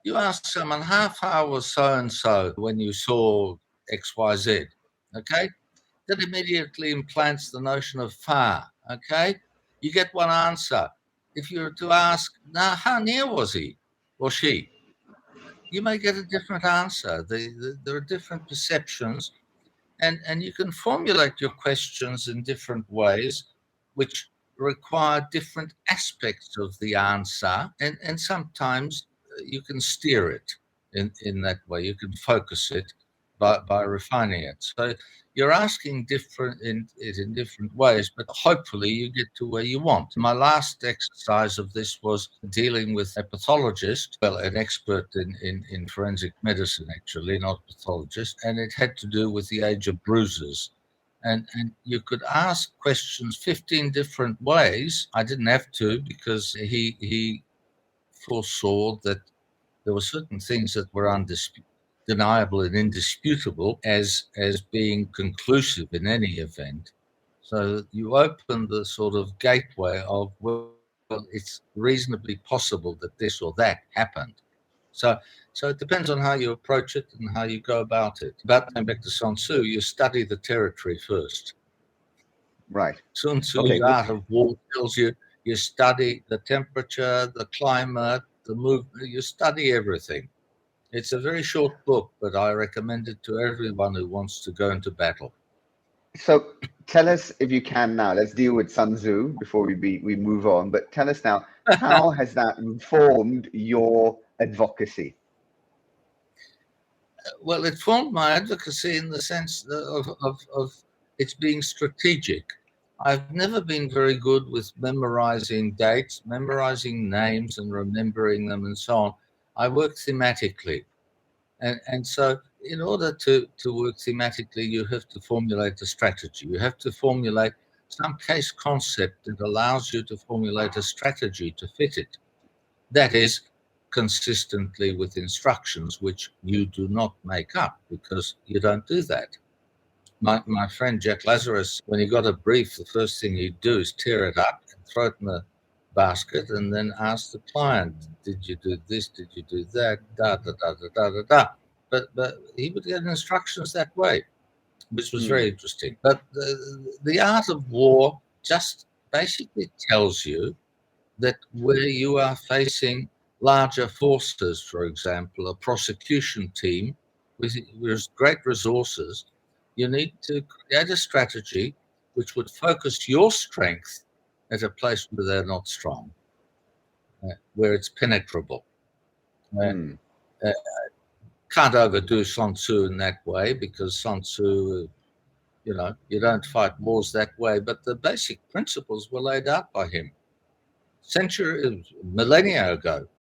You ask someone, how far was so-and-so when you saw XYZ? Okay? That immediately implants the notion of far. Okay? You get one answer. If you were to ask, now, how near was he or she? You may get a different answer. There are different perceptions, and you can formulate your questions in different ways, which require different aspects of the answer, and sometimes you can steer it in that way. You can focus it by refining it. So you're asking in different ways, but hopefully you get to where you want. My last exercise of this was dealing with a pathologist, well, an expert in forensic medicine, actually, not pathologist, and it had to do with the age of bruises. And you could ask questions 15 different ways. I didn't have to, because he foresaw that there were certain things that were undeniable and indisputable as being conclusive in any event. So you open the sort of gateway of, well, it's reasonably possible that this or that happened. So, so it depends on how you approach it and how you go about it. But going back to Sun Tzu, you study the territory first. Right. Sun Tzu's Okay. Art of War tells you study the temperature, the climate, the movement, you study everything. It's a very short book, but I recommend it to everyone who wants to go into battle. So tell us, if you can now, let's deal with Sun Tzu before we move on, but tell us now, how has that informed your advocacy? Well, it formed my advocacy in the sense of it's being strategic. I've never been very good with memorizing dates, memorizing names and remembering them and so on. I work thematically. And so in order to work thematically, you have to formulate a strategy. You have to formulate some case concept that allows you to formulate a strategy to fit it. That is consistently with instructions, which you do not make up, because you don't do that. My friend Jack Lazarus, when he got a brief, the first thing he'd do is tear it up and throw it in the basket and then ask the client, did you do this? Did you do that? Da, da, da, da, da, da, da. But he would get instructions that way, which was very interesting. But the art of war just basically tells you that where you are facing larger forces, for example, a prosecution team with great resources, you need to create a strategy which would focus your strength at a place where they're not strong, where it's penetrable. Uh, can't overdo Sun Tzu in that way, because Sun Tzu, you don't fight wars that way, but the basic principles were laid out by him millennia ago.